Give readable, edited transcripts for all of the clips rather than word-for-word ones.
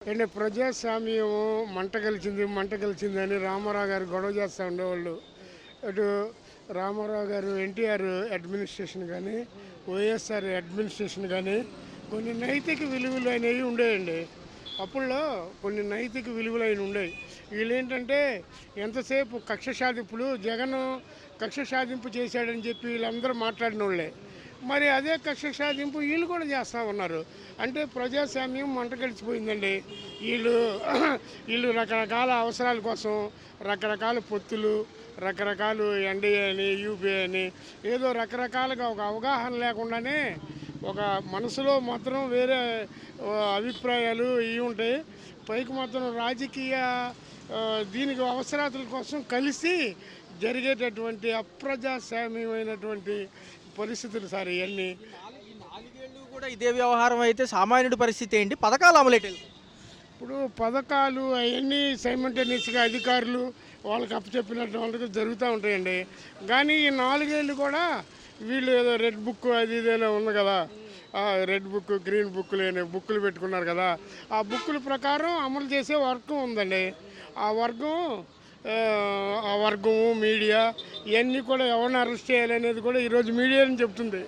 అంటే ప్రజాస్వామ్యం మంట కలిసింది అని రామారావు గారు గొడవ చేస్తూ ఉండేవాళ్ళు. అటు రామారావు గారు ఎన్టీఆర్ అడ్మినిస్ట్రేషన్ కానీ, వైఎస్ఆర్ అడ్మినిస్ట్రేషన్ కానీ కొన్ని నైతిక విలువలు అనేవి ఉండేయండి. అప్పుల్లో కొన్ని నైతిక విలువలు అయిన ఉండేవి. వీళ్ళేంటంటే ఎంతసేపు కక్ష సాధింపులు, జగన్ కక్ష సాధింపు చేశాడని చెప్పి వీళ్ళందరూ మాట్లాడిన వాళ్ళే. మరి అదే కక్ష సాధింపు వీళ్ళు కూడా చేస్తూ ఉన్నారు. అంటే ప్రజాస్వామ్యం మంట కలిసిపోయిందండి. వీళ్ళు వీళ్ళు రకరకాల అవసరాల కోసం రకరకాల పొత్తులు, రకరకాలు ఎన్డీఏ అని, యూపీఏ అని ఏదో రకరకాలుగా ఒక అవగాహన లేకుండానే ఒక మనసులో మాత్రం వేరే అభిప్రాయాలు ఇవి ఉంటాయి. పైకి మాత్రం రాజకీయ దీనికి అవసరాల కోసం కలిసి జరిగేటటువంటి అప్రజాస్వామ్యమైనటువంటి పరిస్థితులు సార్ ఇవన్నీ. ఈ నాలుగేళ్ళు కూడా ఇదే వ్యవహారం అయితే సామాన్యుడి పరిస్థితి ఏంటి? పథకాలు అమలేటలు ఇప్పుడు పథకాలు అవన్నీ సైమల్టేనియస్గా అధికారులు వాళ్ళకి అప్పచెప్పినట్టు వాళ్ళకి జరుగుతూ ఉంటాయండి. కానీ ఈ 4 ఏళ్ళు కూడా వీళ్ళు ఏదో రెడ్ బుక్ అది ఇదేనా ఉంది కదా, రెడ్ బుక్ గ్రీన్ బుక్ లేని బుక్కులు పెట్టుకున్నారు కదా, ఆ బుక్కుల ప్రకారం అమలు చేసే వర్గం ఉందండి. ఆ వర్గము మీడియా ఇవన్నీ కూడా ఎవరిని అరెస్ట్ చేయాలనేది కూడా ఈరోజు మీడియా అని చెప్తుంది.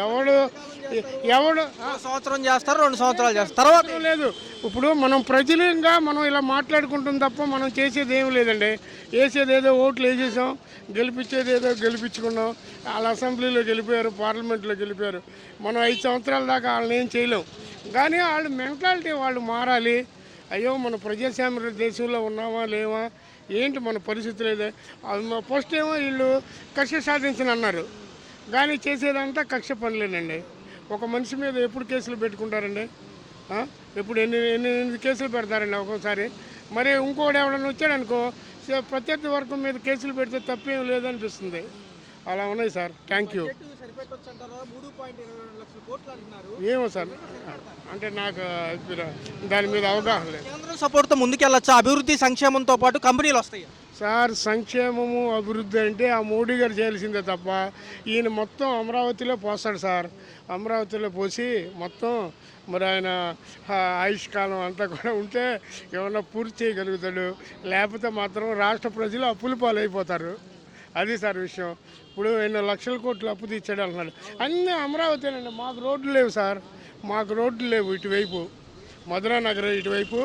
ఎవడు సంవత్సరం చేస్తారు, 2 సంవత్సరాలు చేస్తారు, తర్వాత లేదు. ఇప్పుడు మనం ప్రజలంగా మనం ఇలా మాట్లాడుకుంటాం తప్ప మనం చేసేది ఏం లేదండి. వేసేది ఏదో ఓట్లు వేసేసాం, గెలిపించేది ఏదో గెలిపించుకున్నాం. వాళ్ళ అసెంబ్లీలో గెలిపారు, పార్లమెంట్లో గెలిపారు. మనం 5 సంవత్సరాల దాకా వాళ్ళని ఏం చేయలేం. కానీ వాళ్ళ మెంటాలిటీ వాళ్ళు మారాలి. అయ్యో మన ప్రజాస్వామ్య దేశంలో ఉన్నామా లేవా, ఏంటి మన పరిస్థితులు ఏదో. ఫస్ట్ ఏమో వీళ్ళు కక్ష సాధించని అన్నారు, కానీ చేసేదంతా కక్ష పనులేనండి. ఒక మనిషి మీద ఎప్పుడు కేసులు పెట్టుకుంటారండి? ఎప్పుడు ఎన్ని కేసులు పెడతారండి ఒక్కోసారి. మరి ఇంకోటి ఎవడన్నా వచ్చాడనుకో, ప్రత్యర్థి వర్గం మీద కేసులు పెడితే తప్పేం లేదనిపిస్తుంది. అలా ఉన్నాయి సార్. Thank you. ఏమో సార్, అంటే నాకు దాని మీద అవగాహన లేదు. కేంద్రం సపోర్ట్తో ముందుకెళ్ళొచ్చా? అభివృద్ధి సంక్షేమంతో పాటు కంపెనీలు వస్తాయి సార్. సంక్షేమము అభివృద్ధి అంటే ఆ మోడీ గారు చేయాల్సిందే తప్ప ఈయన మొత్తం అమరావతిలో పోస్తాడు సార్. అమరావతిలో పోసి మొత్తం మరి ఆయన ఆయుష్కాలం అంతా కూడా ఉంటే ఏమన్నా పూర్తి చేయగలుగుతాడు. లేకపోతే మాత్రం రాష్ట్ర ప్రజలు అప్పుల పాలైపోతారు. అది సార్ విషయం. ఇప్పుడు ఎన్నో లక్షల కోట్లు అప్పు తీర్చాడు అంటున్నాడు. అన్నీ అమరావతినండి. మాకు రోడ్లు లేవు సార్, మాకు రోడ్లు లేవు. ఇటువైపు మధురా నగరం, ఇటువైపు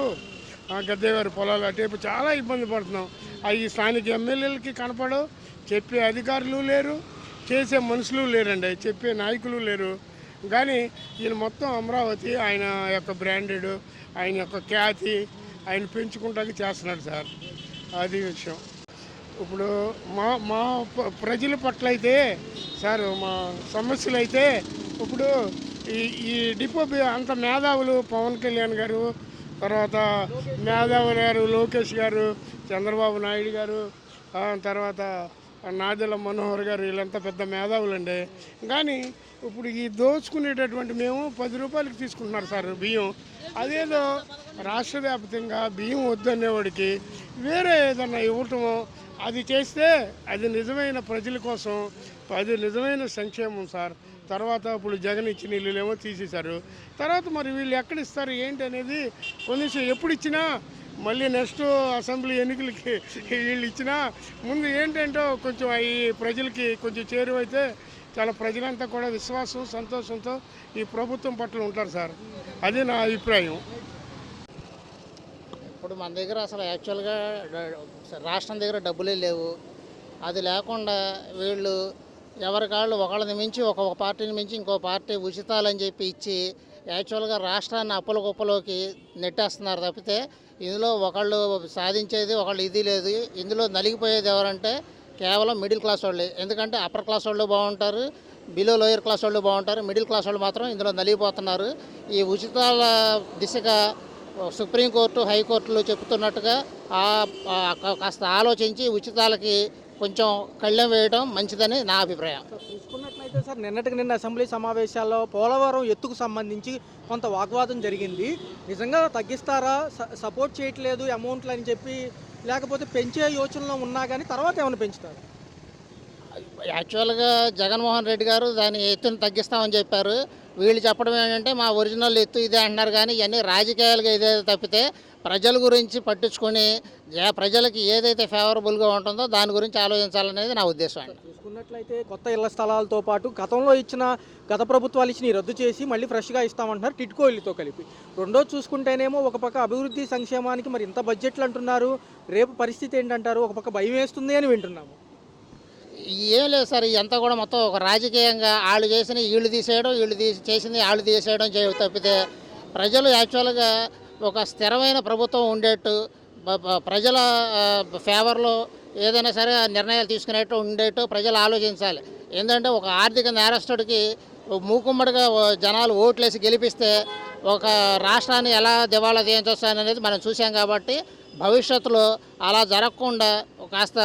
గద్దెవారి పొలాలు, అటువైపు చాలా ఇబ్బంది పడుతున్నాం. అవి స్థానిక ఎమ్మెల్యేలకి కనపడవు, చెప్పే అధికారులు లేరు, చేసే మనుషులు లేరండి, చెప్పే నాయకులు లేరు. కానీ ఈయన మొత్తం అమరావతి ఆయన యొక్క బ్రాండెడ్, ఆయన యొక్క ఖ్యాతి ఆయన పెంచుకుంటాకి చేస్తున్నాడు సార్. అది విషయం. ఇప్పుడు మా ప్రజల పట్ల అయితే సార్ మా సమస్యలు అయితే ఇప్పుడు ఈ డిపో అంత మేధావులు పవన్ కళ్యాణ్ గారు, తర్వాత మేధావులు గారు లోకేష్ గారు, చంద్రబాబు నాయుడు గారు, తర్వాత నాదెళ్ల మనోహర్ గారు, వీళ్ళంతా పెద్ద మేధావులండి. కానీ ఇప్పుడు ఈ దోచుకునేటటువంటి మేము 10 రూపాయలకి తీసుకుంటున్నారు సార్ బియ్యం. అదేదో రాష్ట్ర వ్యాప్తంగా బియ్యం వద్దనేవాడికి వేరే ఏదన్నా ఇవ్వటము, అది చేస్తే అది నిజమైన ప్రజల కోసం, అది నిజమైన సంక్షేమం సార్. తర్వాత ఇప్పుడు జగన్ ఇచ్చిన ఇల్లులేమో తీసేశారు. తర్వాత మరి వీళ్ళు ఎక్కడ ఇస్తారు ఏంటి అనేది కొంచెం ఎప్పుడు ఇచ్చినా మళ్ళీ నెక్స్ట్ అసెంబ్లీ ఎన్నికలకి వీళ్ళు ఇచ్చినా ముందు ఏంటంటో కొంచెం ఈ ప్రజలకి కొంచెం చేరువైతే చాలా ప్రజలంతా కూడా విశ్వాసం సంతోషంతో ఈ ప్రభుత్వం పట్ల ఉంటారు సార్. అది నా అభిప్రాయం. ఇప్పుడు మన దగ్గర అసలు యాక్చువల్గా రాష్ట్రం దగ్గర డబ్బులే లేవు. అది లేకుండా వీళ్ళు ఎవరికాళ్ళు ఒకళ్ళని మించి ఒక పార్టీని మించి ఇంకో పార్టీ ఉచితాలని చెప్పి ఇచ్చి యాక్చువల్గా రాష్ట్రాన్ని అప్పుల కుప్పలోకి నెట్టేస్తున్నారు తప్పితే ఇందులో ఒకళ్ళు సాధించేది ఒకళ్ళు ఇది లేదు. ఇందులో నలిగిపోయేది ఎవరంటే కేవలం మిడిల్ క్లాస్ వాళ్ళే. ఎందుకంటే అప్పర్ క్లాస్ వాళ్ళు బాగుంటారు, బిలో లోయర్ క్లాస్ వాళ్ళు బాగుంటారు, మిడిల్ క్లాస్ వాళ్ళు మాత్రం ఇందులో నలిగిపోతున్నారు. ఈ ఉచితాల దిశగా సుప్రీంకోర్టు, హైకోర్టులు చెబుతున్నట్టుగా కాస్త ఆలోచించి ఉచితాలకి కొంచెం కళ్ళెం వేయడం మంచిదని నా అభిప్రాయం. చూసుకున్నట్లయితే సార్, నిన్న అసెంబ్లీ సమావేశాల్లో పోలవరం ఎత్తుకు సంబంధించి కొంత వాగ్వాదం జరిగింది. నిజంగా తగ్గిస్తారా, సపోర్ట్ చేయట్లేదు అమౌంట్లు అని చెప్పి, లేకపోతే పెంచే యోచనలో ఉన్నా కానీ తర్వాత ఏమైనా పెంచుతారు? యాక్చువల్గా జగన్మోహన్ రెడ్డి గారు దాని ఎత్తును తగ్గిస్తామని చెప్పారు. వీళ్ళు చెప్పడం ఏంటంటే మా ఒరిజినల్ ఎత్తు ఇదే అంటున్నారు, కానీ ఇవన్నీ రాజకీయాలుగా ఇదే తప్పితే ప్రజల గురించి పట్టించుకొని ప్రజలకి ఏదైతే ఫేవరబుల్గా ఉంటుందో దాని గురించి ఆలోచించాలనేది నా ఉద్దేశం అండి. చూసుకున్నట్లయితే కొత్త ఇళ్ల స్థలాలతో పాటు గతంలో ఇచ్చిన గత ప్రభుత్వాలు ఇచ్చిన రద్దు చేసి మళ్ళీ ఫ్రెష్గా ఇస్తామంటున్నారు టిడ్కో ఇల్లుతో కలిపి. రెండో చూసుకుంటేనేమో ఒక పక్క అభివృద్ధి సంక్షేమానికి మరి ఇంత బడ్జెట్లు అంటున్నారు, రేపు పరిస్థితి ఏంటంటారు? ఒక పక్క భయం వేస్తుంది అని వింటున్నాము. ఏం లేదు సార్, ఇదంతా కూడా మొత్తం ఒక రాజకీయంగా వాళ్ళు చేసిన వీళ్ళు తీసేయడం, వీళ్ళు చేసింది వాళ్ళు తీసేయడం తప్పితే ప్రజలు యాక్చువల్గా ఒక స్థిరమైన ప్రభుత్వం ఉండేట్టు ప్రజల ఫేవర్లో ఏదైనా సరే నిర్ణయాలు తీసుకునేట్టు ఉండేట్టు ప్రజలు ఆలోచించాలి. ఏంటంటే ఒక ఆర్థిక నేరస్తుడికి మూకుమ్మడిగా జనాలు ఓట్లేసి గెలిపిస్తే ఒక రాష్ట్రాన్ని ఎలా దివాళా తీయించవచ్చు అనేది మనం చూసాం. కాబట్టి భవిష్యత్తులో అలా జరగకుండా కాస్త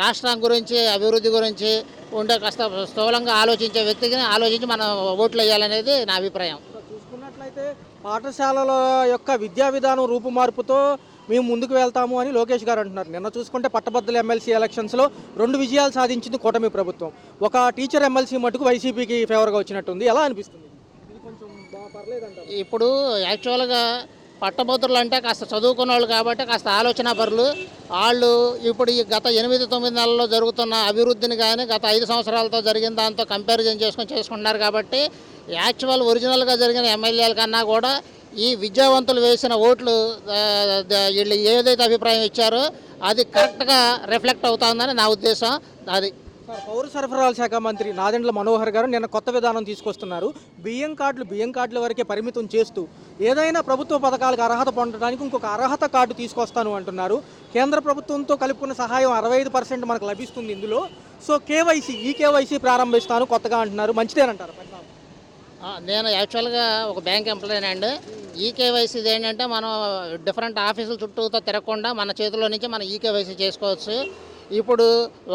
రాష్ట్రం గురించి అభివృద్ధి గురించి ఉండే కాస్త స్థూలంగా ఆలోచించే వ్యక్తికి ఆలోచించి మనం ఓట్లు వేయాలనేది నా అభిప్రాయం. చూసుకున్నట్లయితే పాఠశాలల యొక్క విద్యా విధానం రూపుమార్పుతో మేము ముందుకు వెళ్తాము అని లోకేష్ గారు అంటున్నారు. నిన్న చూసుకుంటే పట్టభద్రుల ఎమ్మెల్సీ ఎలక్షన్స్లో 2 విజయాలు సాధించింది కూటమి ప్రభుత్వం. ఒక టీచర్ ఎమ్మెల్సీ మటుకు వైసీపీకి ఫేవర్గా వచ్చినట్టుంది. ఎలా అనిపిస్తుంది? ఇది కొంచెం పర్లేదంటారు. ఇప్పుడు యాక్చువల్గా పట్టభద్రులు అంటే కాస్త చదువుకున్న వాళ్ళు కాబట్టి కాస్త ఆలోచన పరులు వాళ్ళు. ఇప్పుడు ఈ గత 8-9 నెలల్లో జరుగుతున్న అభివృద్ధిని కానీ గత 5 సంవత్సరాలతో జరిగిన దాంతో కంపారిజన్ చేసుకుంటున్నారు. కాబట్టి యాక్చువల్ ఒరిజినల్గా జరిగిన ఎమ్మెల్యేల కన్నా కూడా ఈ విద్యావంతులు వేసిన ఓట్లు వీళ్ళు ఏదైతే అభిప్రాయం ఇచ్చారో అది కరెక్ట్గా రిఫ్లెక్ట్ అవుతుందని నా ఉద్దేశం. అది పౌర సరఫరాల శాఖ మంత్రి నాదెండ్ల మనోహర్ గారు నిన్న కొత్త విధానం తీసుకొస్తున్నారు. బియ్యం కార్డుల వరకే పరిమితం చేస్తూ ఏదైనా ప్రభుత్వ పథకాలకు అర్హత పొందడానికి ఇంకొక అర్హత కార్డు తీసుకొస్తాను అంటున్నారు. కేంద్ర ప్రభుత్వంతో కలుపుకున్న సహాయం 65% మనకు లభిస్తుంది ఇందులో. సో కేవైసీ ప్రారంభిస్తాను కొత్తగా అంటున్నారు. మంచిదేనంటారు? నేను యాక్చువల్గా ఒక బ్యాంక్ ఎంప్లాయీ అండి. ఈకేవైసీ ఏంటంటే మనం డిఫరెంట్ ఆఫీసుల చుట్టూతో తిరగకుండా మన చేతిలో నుంచి మనం ఈకేవైసీ చేసుకోవచ్చు. ఇప్పుడు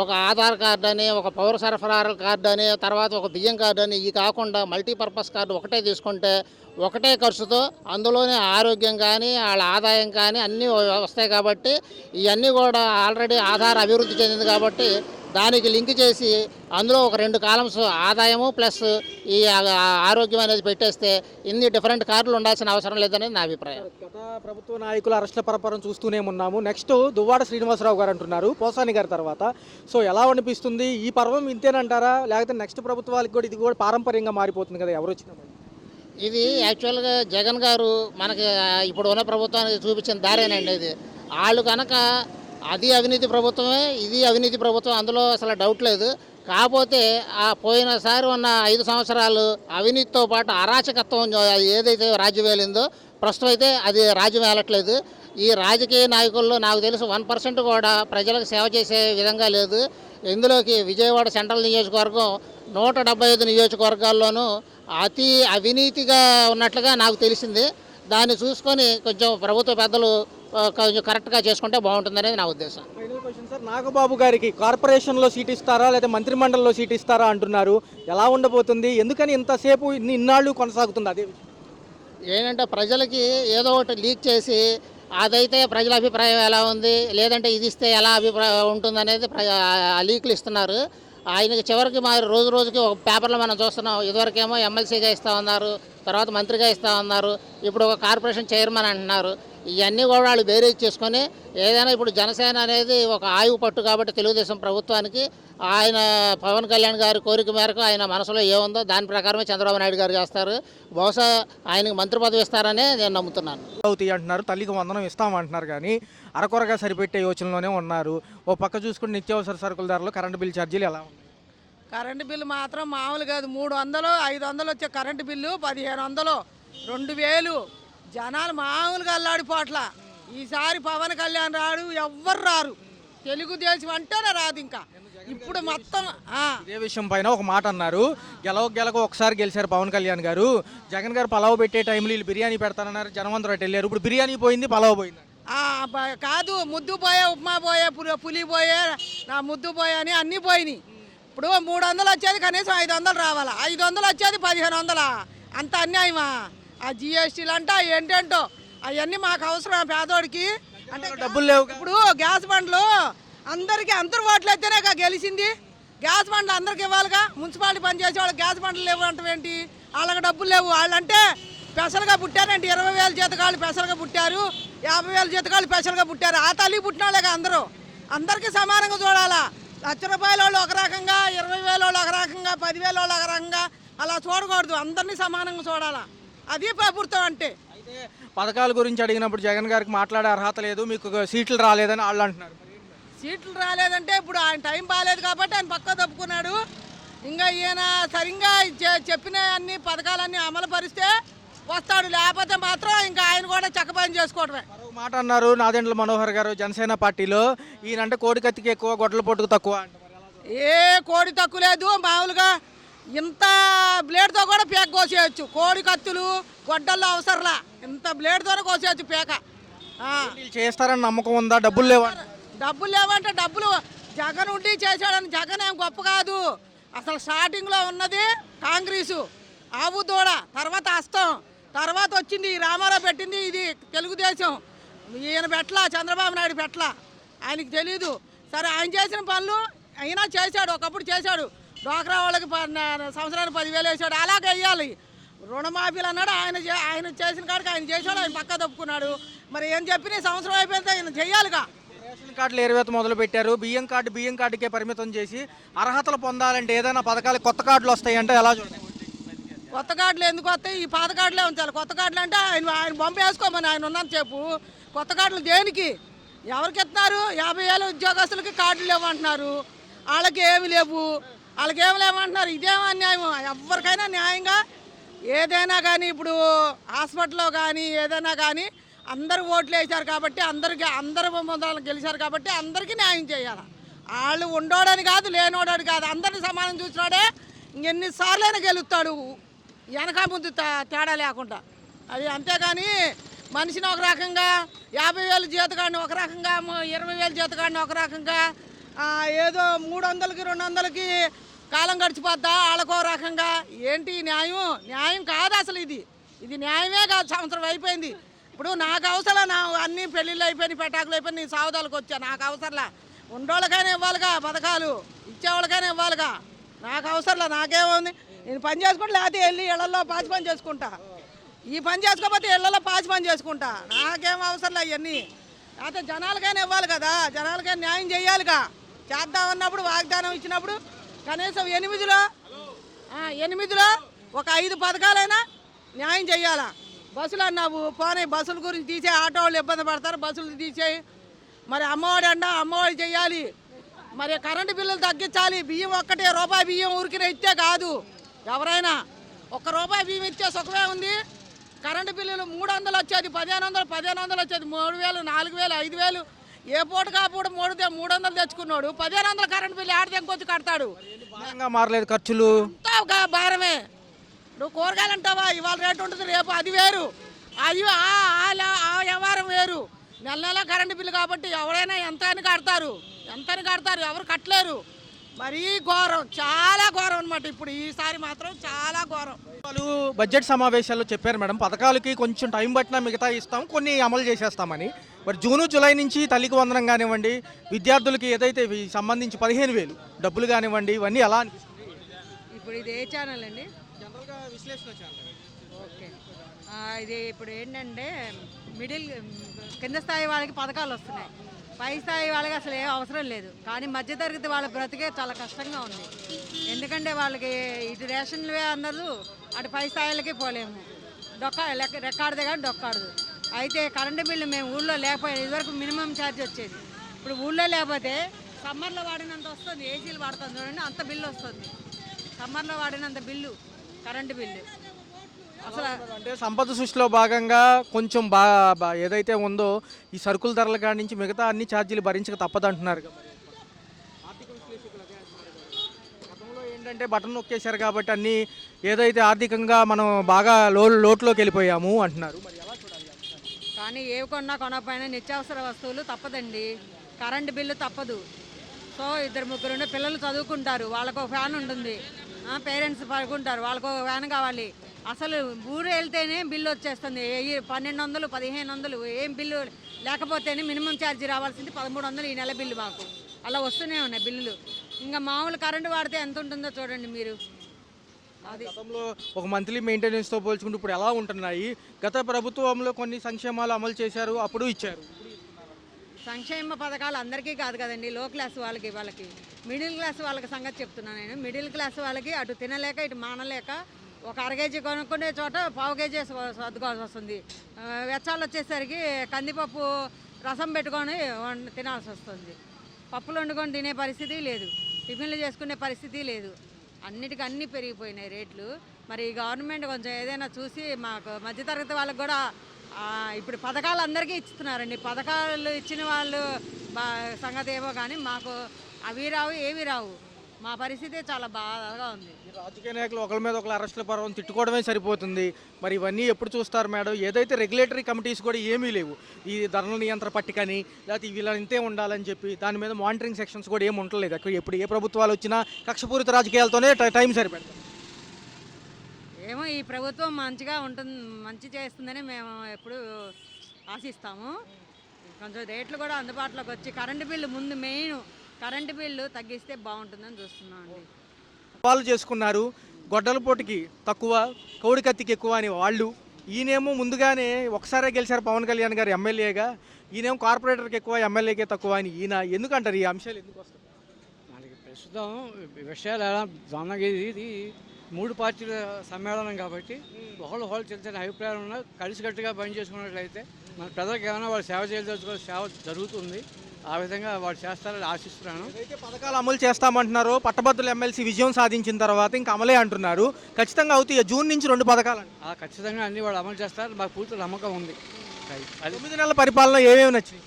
ఒక ఆధార్ కార్డు అని, ఒక పౌర సరఫరాల కార్డు అని, తర్వాత ఒక బియ్యం కార్డు అని, ఈ కాకుండా మల్టీపర్పస్ కార్డు ఒకటే తీసుకుంటే ఒకటే ఖర్చుతో అందులోనే ఆరోగ్యం కానీ వాళ్ళ ఆదాయం కానీ అన్నీ వస్తాయి. కాబట్టి ఇవన్నీ కూడా ఆల్రెడీ ఆధార్ అభివృద్ధి చెందింది కాబట్టి దానికి లింక్ చేసి అందులో ఒక 2 కాలమ్స్ ఆదాయము ప్లస్ ఈ ఆరోగ్యం అనేది పెట్టేస్తే ఇన్ని డిఫరెంట్ కార్డులు ఉండాల్సిన అవసరం లేదనేది నా అభిప్రాయం. గత ప్రభుత్వ నాయకుల అరెస్టుల పరపరం చూస్తూనే ఉన్నాము. నెక్స్ట్ దువ్వాడ శ్రీనివాసరావు గారు అంటున్నారు పోసాని గారి తర్వాత. సో ఎలా అనిపిస్తుంది? ఈ పర్వం ఇంతేనంటారా, లేకపోతే నెక్స్ట్ ప్రభుత్వాలకు కూడా ఇది కూడా పారంపర్యంగా మారిపోతుంది కదా ఎవరు వచ్చినా? ఇది యాక్చువల్గా జగన్ గారు మనకి ఇప్పుడు ఉన్న ప్రభుత్వానికి చూపించిన దారేనండి. ఇది వాళ్ళు కనుక అది అవినీతి ప్రభుత్వమే, ఇది అవినీతి ప్రభుత్వం, అందులో అసలు డౌట్ లేదు. కాకపోతే ఆ పోయినసారి ఉన్న 5 సంవత్సరాలు అవినీతితో పాటు అరాచకత్వం ఏదైతే రాజ్యం వేలిందో ప్రస్తుతం అయితే అది రాజ్యం వేలట్లేదు. ఈ రాజకీయ నాయకుల్లో నాకు తెలుసు 1% కూడా ప్రజలకు సేవ చేసే విధంగా లేదు. ఇందులోకి విజయవాడ సెంట్రల్ నియోజకవర్గం 175 నియోజకవర్గాల్లోనూ అతి అవినీతిగా ఉన్నట్లుగా నాకు తెలిసింది. దాన్ని చూసుకొని కొంచెం ప్రభుత్వ పెద్దలు కొంచెం కరెక్ట్గా చేసుకుంటే బాగుంటుందనేది నా ఉద్దేశం. ఫైనల్ క్వశ్చన్ సార్, నాగబాబు గారికి కార్పొరేషన్లో సీట్ ఇస్తారా లేదా మంత్రిమండలిలో సీట్ ఇస్తారా అంటున్నారు. ఎలా ఉండబోతుంది? ఎందుకని ఇంతసేపు ఇన్నాళ్ళు కొనసాగుతుంది అదే విషయం? ఏంటంటే ప్రజలకి ఏదో ఒకటి లీక్ చేసి అదైతే ప్రజల అభిప్రాయం ఎలా ఉంది, లేదంటే ఇది ఇస్తే ఎలా అభిప్రాయం ఉంటుందనేది లీకులు ఇస్తున్నారు. ఆయనకి చివరికి మరి రోజుకి ఒక పేపర్లో మనం చూస్తున్నాం. ఇదివరకేమో ఎమ్మెల్సీగా ఇస్తా ఉన్నారు, తర్వాత మంత్రిగా ఇస్తా ఉన్నారు, ఇప్పుడు ఒక కార్పొరేషన్ చైర్మన్ అంటున్నారు. ఇవన్నీ కూడా వాళ్ళు బేరేజ్ చేసుకొని ఏదైనా ఇప్పుడు జనసేన అనేది ఒక ఆయువు పట్టు కాబట్టి తెలుగుదేశం ప్రభుత్వానికి ఆయన పవన్ కళ్యాణ్ గారి కోరిక మేరకు ఆయన మనసులో ఏముందో దాని ప్రకారమే చంద్రబాబు నాయుడు గారు చేస్తారు. బహుశా ఆయనకు మంత్రి పదవి ఇస్తారనే నేను నమ్ముతున్నాను. అవుతాయి అంటున్నారు, తల్లికి వందనం ఇస్తామంటున్నారు, కానీ అరకొరగా సరిపెట్టే యోచనలోనే ఉన్నారు. ఓ పక్క చూసుకుంటే నిత్యావసర సరుకుల ధరలు, కరెంటు బిల్ ఛార్జీలు ఎలా ఉన్నాయి? కరెంటు బిల్లు మాత్రం మామూలు కాదు. 300, 500 వచ్చే కరెంటు బిల్లు 1500, 2000. జనాలు మామూలుగా అల్లాడిపోట్ల. ఈసారి పవన్ కళ్యాణ్ రాడు, ఎవ్వరు రారు. తెలుగుదేశం అంటేనే రాదు. ఇంకా ఇప్పుడు మొత్తం ఇదే విషయం పైన ఒక మాట అన్నారు. గెలక ఒకసారి గెలిచారు పవన్ కళ్యాణ్ గారు. జగన్ గారు పలావ్ పెట్టే టైంలో వీళ్ళు బిర్యానీ పెడతానన్నారు, జనవంతరం అటు వెళ్ళారు. ఇప్పుడు బిర్యానీ పోయింది, పలావ్ పోయింది. కాదు, ముద్దు పోయే, ఉప్మా పోయే, పులి పోయే, నా ముద్దు పోయే అని అన్నీ పోయినాయి. ఇప్పుడు 300 వచ్చేది కనీసం 500 రావాలా, 500 వచ్చేది 1500. అంత అన్యాయమా? ఆ జిఎస్టీలు అంట ఏంటంటో అవన్నీ మాకు అవసరం పేదోడికి. అంటే డబ్బులు లేవు. ఇప్పుడు గ్యాస్ బండ్లు అందరికీ అందరు ఓట్లు అయితేనే గెలిచింది. గ్యాస్ బండ్లు అందరికి ఇవ్వాలిగా. మున్సిపాలిటీ పనిచేసే వాళ్ళకి గ్యాస్ బండ్లు లేవు అంటే ఏంటి? వాళ్ళకి డబ్బులు లేవు. వాళ్ళంటే స్పెషల్గా పుట్టారంటే 20,000 జీతగాళ్ళు స్పెషల్గా పుట్టారు, 50,000 జీతగాళ్ళు స్పెషల్గా పుట్టారు. ఆ తల్లి పుట్టిన వాళ్ళే అందరూ, అందరికీ సమానంగా చూడాలా. ₹1,00,000 వాళ్ళు ఒక రకంగా, 20,000 వాళ్ళు ఒక రకంగా, 10,000 వాళ్ళు ఒక రకంగా అలా చూడకూడదు. అందరినీ సమానంగా చూడాలా. అది ప్రభుత్వం అంటే. అయితే పథకాల గురించి అడిగినప్పుడు జగన్ గారికి మాట్లాడే అర్హత లేదు, మీకు సీట్లు రాలేదని వాళ్ళు అంటున్నారు. సీట్లు రాలేదంటే ఇప్పుడు ఆయన టైం బాగాలేదు కాబట్టి ఆయన పక్క తప్పుకున్నాడు. ఇంకా ఈయన సరిగ్గా చెప్పిన అన్ని పథకాలన్నీ అమలు పరిస్తే వస్తాడు, లేకపోతే మాత్రం ఇంకా ఆయన కూడా చక్కపని చేసుకోవడమే. మరో మాట అన్నారు నాదెండ్ల మనోహర్ గారు జనసేన పార్టీలో, ఈయనంటే కోడి కత్తికి ఎక్కువ గొడ్డల పొట్టుకు తక్కువ అంటారు. ఏ కోడి తక్కువ లేదు. మామూలుగా ఇంత బ్లేడ్తో కూడా పేక కోసేయచ్చు. కోడి కత్తులు గొడ్డల్లో అవసరంలా, ఇంత బ్లేడ్తోనే కోసేయచ్చు పేక. వీళ్ళు చేస్తారని నమ్మకం ఉందా? డబ్బులు లేవా? డబ్బులు లేవంటే డబ్బులు జగన్ ఉండి చేశాడని. జగన్ ఏం గొప్ప కాదు. అసలు స్టార్టింగ్లో ఉన్నది కాంగ్రెసు, ఆవు దూడ, తర్వాత హస్తం, తర్వాత వచ్చింది ఈ రామారావు పెట్టింది ఇది తెలుగుదేశం. ఈయన పెట్ల, చంద్రబాబు నాయుడు పెట్ల, ఆయనకి తెలీదు. సరే ఆయన చేసిన పనులు అయినా చేశాడు, ఒకప్పుడు చేశాడు. డ్వాక్రా వాళ్ళకి సంవత్సరానికి 10,000 వేసాడు, అలాగే వేయాలి. రుణమాఫీలు అన్నాడు, ఆయన చేసిన కాడికి ఆయన చేశాడు, ఆయన పక్క తప్పుకున్నాడు. మరి ఏం చెప్పిన సంవత్సరం అయిపోతే ఆయన చెయ్యాలిగా. రేషన్ కార్డులు ఏరువేత మొదలు పెట్టారు, బియ్యం కార్డుకే పరిమితం చేసి అర్హతలు పొందాలంటే ఏదైనా పథకాలు కొత్త కార్డులు వస్తాయంటే ఎలా చూడండి? కొత్త కార్డులు ఎందుకు వస్తాయి? ఈ పాత కార్డులే ఉంచాలి. కొత్త కార్డులు అంటే ఆయన బొమ్మ వేసుకోమని ఆయన ఉన్నంత చెప్పు. కొత్త కార్డులు దేనికి? ఎవరికి ఇస్తున్నారు? 50,000 ఉద్యోగస్తులకి కార్డులు లేవంటున్నారు, వాళ్ళకి ఏమి లేవు. వాళ్ళకి ఏమి లేవంటున్నారు. ఇదేమో అన్యాయం. ఎవరికైనా న్యాయంగా ఏదైనా కానీ, ఇప్పుడు హాస్పిటల్లో కానీ ఏదైనా కానీ అందరూ ఓట్లు వేశారు కాబట్టి, అందరూ గెలిచారు కాబట్టి అందరికీ న్యాయం చేయాలి. వాళ్ళు ఉండోడని కాదు, లేనోడని కాదు, అందరిని సమానం చూసినాడే ఎన్నిసార్లైనా గెలుస్తాడు, వెనక ముందు తేడా లేకుండా. అది అంతేగాని మనిషిని ఒక రకంగా, 50,000 జీతగాడిని ఒక రకంగా, 20,000 జీతగాడిని ఒక రకంగా, ఏదో 300కి 200కి కాలం గడిచిపోద్దా వాళ్ళకో రకంగా. ఏంటి న్యాయం? న్యాయం కాదు అసలు. ఇది న్యాయమే కాదు. సంవత్సరం అయిపోయింది. ఇప్పుడు నాకు అవసరం, నా అన్ని పెళ్ళిళ్ళు అయిపోయినాయి, పెటాకులు అయిపోయి నేను సాగుదాలకు వచ్చా. నాకు అవసరంలా. ఉండోళ్ళకైనా ఇవ్వాలిగా పథకాలు, ఇచ్చేవాళ్ళకైనా ఇవ్వాలిగా. నాకు అవసరంలా. నాకేముంది? నేను పని చేసుకుంటా, లేకపోతే వెళ్ళి ఇళ్లలో పాచి పని చేసుకుంటా. ఈ పని చేసుకోకపోతే ఇళ్లలో పాచి పని చేసుకుంటా. నాకేం అవసరంలా ఇవన్నీ. అయితే జనాలకైనా ఇవ్వాలి కదా, జనాలకైనా న్యాయం చేయాలిగా. చేద్దామన్నప్పుడు వాగ్దానం ఇచ్చినప్పుడు కనీసం 8లో ఒక 5 పథకాలైనా న్యాయం చేయాలా. బస్సులు అన్నావు, పోనీ బస్సుల గురించి తీసే, ఆటో వాళ్ళు ఇబ్బంది పడతారు, బస్సులు తీసేయి. మరి అమ్మఒడి అమ్మఒడి చేయాలి. మరి కరెంటు బిల్లులు తగ్గించాలి. బియ్యం ఒక్కటే రూపాయి బియ్యం ఊరికిన ఇస్తే కాదు. ఎవరైనా ₹1 బియ్యం ఇచ్చే సుఖమే ఉంది. కరెంటు బిల్లులు 300 వచ్చేది, 1,500 వచ్చేది, 3,000, 4,000, 5,000. ఏ పూట కాపూట 300 తెచ్చుకున్నాడు. 1,500 కరెంటు బిల్లు ఆడ తెంకొచ్చి కడతాడు. మారలేదు ఖర్చులు, భారమే. నువ్వు కూరగాయలు అంటావా, ఇవాళ రేటు ఉంటుంది, రేపు అది వేరు. అది ఆ వ్యవహారం వేరు. నెల కరెంటు బిల్లు కాబట్టి ఎవరైనా ఎంత అని కడతారు, ఎవరు కట్టలేరు. మరీ ఘోరం, చాలా ఘోరం అనమాట. ఇప్పుడు ఈసారి మాత్రం చాలా ఘోరం. వాళ్ళు బడ్జెట్ సమావేశాల్లో చెప్పారు మేడం, పథకాలకి కొంచెం టైం పట్టినా మిగతా ఇస్తాం, కొన్ని అమలు చేసేస్తామని. మరి జూను జూలై నుంచి తల్లికి వందనం కానివ్వండి, విద్యార్థులకి ఏదైతే సంబంధించి 15,000 డబ్బులు కానివ్వండి, ఇవన్నీ ఎలా అనిపిస్తుంది? ఇప్పుడు ఇది ఏ ఛానల్ అండి? జనరల్గా విశ్లేషణ ఛానల్. ఓకే. ఇది ఇప్పుడు ఏంటంటే కింద స్థాయి వాళ్ళకి పథకాలు వస్తున్నాయి, పై స్థాయి వాళ్ళకి అసలు ఏం అవసరం లేదు. కానీ మధ్యతరగతి వాళ్ళ బ్రతికే చాలా కష్టంగా ఉంది. ఎందుకంటే వాళ్ళకి ఇటు రేషన్లే అన్నారు, అటు పై స్థాయిలకి పోలేము. రెక్కాడదే కానీ డొక్కాడదు. అయితే కరెంటు బిల్లు మేము ఊళ్ళో లేకపోయాం. ఇదివరకు మినిమం ఛార్జ్ వచ్చేది. ఇప్పుడు ఊళ్ళో లేకపోతే సమ్మర్లో వాడినంత వస్తుంది, ఏసీలు వాడుతుంది చూడండి, అంత బిల్లు వస్తుంది. సమ్మర్లో వాడినంత బిల్లు, కరెంటు బిల్లు. అసలు అంటే సంపద సృష్టిలో భాగంగా కొంచెం ఏదైతే ఉందో ఈ సరుకుల ధరల కాడి నుంచి మిగతా అన్ని ఛార్జీలు భరించక తప్పదంటున్నారు. గతంలో ఏంటంటే బటన్ నొక్కేశారు కాబట్టి అన్ని ఏదైతే ఆర్థికంగా మనం బాగా లోటులోకి వెళ్ళిపోయాము అంటున్నారు. మరి ఎలా చూడాలి? కానీ ఏవి కొనకపోయినా నిత్యావసర వస్తువులు తప్పదండి, కరెంటు బిల్లు తప్పదు. సో 2-3 పిల్లలు చదువుకుంటారు, వాళ్ళకు ఒక ఫ్యాన్ ఉంటుంది, పేరెంట్స్ పడుకుంటారు, వాళ్ళకు ఒక ఫ్యాన్ కావాలి. అసలు ఊరు వెళ్తేనే బిల్లు వచ్చేస్తుంది 1,200, 1,500. ఏం బిల్లు లేకపోతేనే మినిమం ఛార్జీ రావాల్సింది 1,300 ఈ నెల బిల్లు మాకు. అలా వస్తూనే ఉన్నాయి బిల్లులు. ఇంకా మామూలు కరెంటు వాడితే ఎంత ఉంటుందో చూడండి మీరు. గతంలో ఒక మంత్లీ మెయింటెనెన్స్తో పోల్చుకుంటూ ఇప్పుడు ఎలా ఉంటున్నాయి? గత ప్రభుత్వంలో కొన్ని సంక్షేమాలు అమలు చేశారు, అప్పుడు ఇచ్చారు. సంక్షేమ పథకాలు అందరికీ కాదు కదండి, లో క్లాస్ వాళ్ళకి మిడిల్ క్లాస్ వాళ్ళకి సంగతి చెప్తున్నాను నేను. మిడిల్ క్లాస్ వాళ్ళకి అటు తినలేక ఇటు మానలేక ఒక అర కేజీ కొనుక్కునే చోట పావు కేజీ సర్దుకోవాల్సి వస్తుంది. వెచ్చాలు వచ్చేసరికి కందిపప్పు రసం పెట్టుకొని తినాల్సి వస్తుంది. పప్పులు వండుకొని తినే పరిస్థితి లేదు, టిఫిన్లు చేసుకునే పరిస్థితి లేదు. అన్నిటికీ అన్నీ పెరిగిపోయినాయి రేట్లు. మరి గవర్నమెంట్ కొంచెం ఏదైనా చూసి మాకు మధ్యతరగతి వాళ్ళకి కూడా ఇప్పుడు పథకాలు అందరికీ ఇస్తున్నారండి. పథకాలు ఇచ్చిన వాళ్ళు సంగతి ఏమో కానీ మాకు అవి రావు, ఏవి రావు. మా పరిస్థితి చాలా బాధగా ఉంది. ఈ రాజకీయ నాయకులు ఒకరి మీద ఒకరు అరెస్టుల పర్వం తిట్టుకోవడమే సరిపోతుంది. మరి ఇవన్నీ ఎప్పుడు చూస్తారు మేడం? ఏదైతే రెగ్యులేటరీ కమిటీస్ కూడా ఏమీ లేవు, ఈ ధరల నియంత్రణ పట్టికని లేకపోతే వీళ్ళ ఇంతే ఉండాలని చెప్పి దాని మీద మానిటరింగ్ సెక్షన్స్ కూడా ఏమి ఉండలేదు. అక్కడ ఎప్పుడు ఏ ప్రభుత్వాలు వచ్చినా కక్షపూరిత రాజకీయాలతోనే టైం సరిపెడతారు. ఏమో ఈ ప్రభుత్వం మంచిగా ఉంటుంది, మంచి చేస్తుందని మేము ఎప్పుడు ఆశిస్తాము. కొంచెం రేట్లు కూడా అందుబాటులోకి వచ్చి కరెంటు బిల్లు ముందు మెయిన్ కరెంటు బిల్లు తగ్గిస్తే బాగుంటుందని చూస్తున్నాం అండి. వాళ్ళు చేసుకున్నారు గొడ్డల పోటీకి తక్కువ, కౌడి కత్తికి ఎక్కువ అని వాళ్ళు. ఈయనేమో ముందుగానే ఒకసారే గెలిచారు పవన్ కళ్యాణ్ గారు ఎమ్మెల్యేగా, ఈయనేమో కార్పొరేటర్కి ఎక్కువ ఎమ్మెల్యేకే తక్కువ అని ఈయన. ఎందుకంటారు ఈ అంశాలు ఎందుకు వస్తాయి? మనకి ప్రస్తుతం విషయాలు ఎలా దానగిరి ఇది 3 పార్టీల సమ్మేళనం కాబట్టి ఒకళ్ళు చిన్న చిన్న అభిప్రాయాలు ఉన్నా కలిసికట్టుగా పనిచేసుకున్నట్లయితే మన ప్రజలకు ఏమైనా వాళ్ళు సేవ చేయదలుచుకున్న సేవ జరుగుతుంది. ఆ విధంగా వాళ్ళు చేస్తారని ఆశిస్తున్నాను. ఏదైతే పథకాలు అమలు చేస్తామంటున్నారో పట్టభద్రుల ఎమ్మెల్సీ విజయం సాధించిన తర్వాత ఇంకా అమలే అంటున్నారు. ఖచ్చితంగా అవుతాయి. జూన్ నుంచి 2 పథకాలు. ఖచ్చితంగా అన్ని వాళ్ళు అమలు చేస్తారు, మాకు పూర్తి నమ్మకం ఉంది. అది 9 నెలల పరిపాలన ఏమేమి నచ్చింది?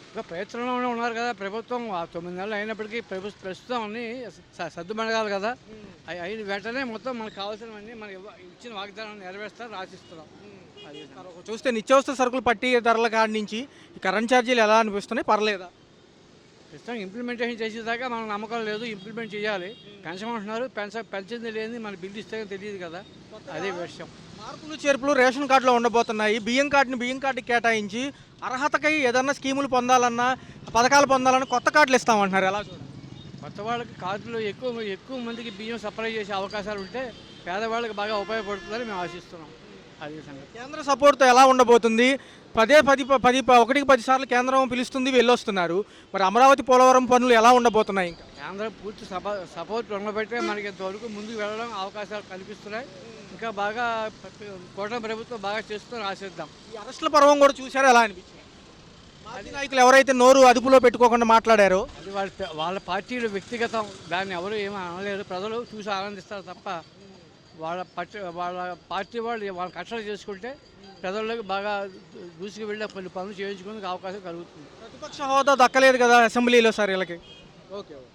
ఇంకా ప్రయత్నంలోనే ఉన్నారు కదా ప్రభుత్వం. 9 నెలలు అయినప్పటికీ ప్రస్తుతం అన్ని సర్దుమణగాలి కదా. అయిన వెంటనే మొత్తం మనకు కావాల్సినవన్నీ మనకి ఇచ్చిన వాగ్దానాన్ని నెరవేరుస్తారు ఆశిస్తున్నాం. అది చూస్తే నిత్యావసర సరుకులు పట్టి ధరల కాడి నుంచి ఈ కరెంట్ ఛార్జీలు ఎలా అనిపిస్తున్నాయి? పర్లేదా? ప్రస్తుతం ఇంప్లిమెంటేషన్ చేసేదాకా మనకు నమ్మకం లేదు. ఇంప్లిమెంట్ చేయాలి. పెంచమంటున్నారు, పెంచింది లేని మన బిల్లు ఇస్తే తెలియదు కదా, అదే విషయం. మార్పులు చేర్పులు రేషన్ కార్డులో ఉండబోతున్నాయి. బియ్యం కార్డుకి కేటాయించి అర్హతకై ఏదన్నా స్కీములు పొందాలన్నా పథకాలు పొందాలన్నా కొత్త కార్డులు ఇస్తామంటున్నారు. ఎలా చూడాలి? కొత్త వాళ్ళకి కార్డులు ఎక్కువ మందికి బియ్యం సప్లై చేసే అవకాశాలు ఉంటే పేదవాళ్ళకి బాగా ఉపయోగపడుతుందని మేము ఆశిస్తున్నాం. అది సంగతి. కేంద్ర సపోర్ట్తో ఎలా ఉండబోతుంది? 10 సార్లు కేంద్రం పిలుస్తుంది, వెళ్ళొస్తున్నారు. మరి అమరావతి పోలవరం పనులు ఎలా ఉండబోతున్నాయి? ఇంకా కేంద్రం పూర్తి సపోర్ట్ ఉండబట్టే మనకి ఇంతవరకు ముందుకు వెళ్ళడం అవకాశాలు కల్పిస్తున్నాయి. ఇంకా బాగా కూటమి ప్రభుత్వం బాగా చేస్తుందని ఆశిద్దాం. ఈ అరెస్టుల పర్వం కూడా చూసారో ఎలా అనిపించింది? మాజీ నాయకులు ఎవరైతే నోరు అదుపులో పెట్టుకోకుండా మాట్లాడారో అది వాళ్ళ పార్టీలు వ్యక్తిగతం, దాన్ని ఎవరు ఏమీ అనలేరు. ప్రజలు చూసి ఆనందిస్తారు తప్ప వాళ్ళ పార్టీ వాళ్ళు కట్టడి చేసుకుంటే ప్రజల్లోకి బాగా దూసుకు వెళ్ళి కొన్ని పనులు చేయించుకునే అవకాశం కలుగుతుంది. ప్రతిపక్ష హోదా దక్కలేదు కదా అసెంబ్లీలో సార్ వీళ్ళకి. ఓకే.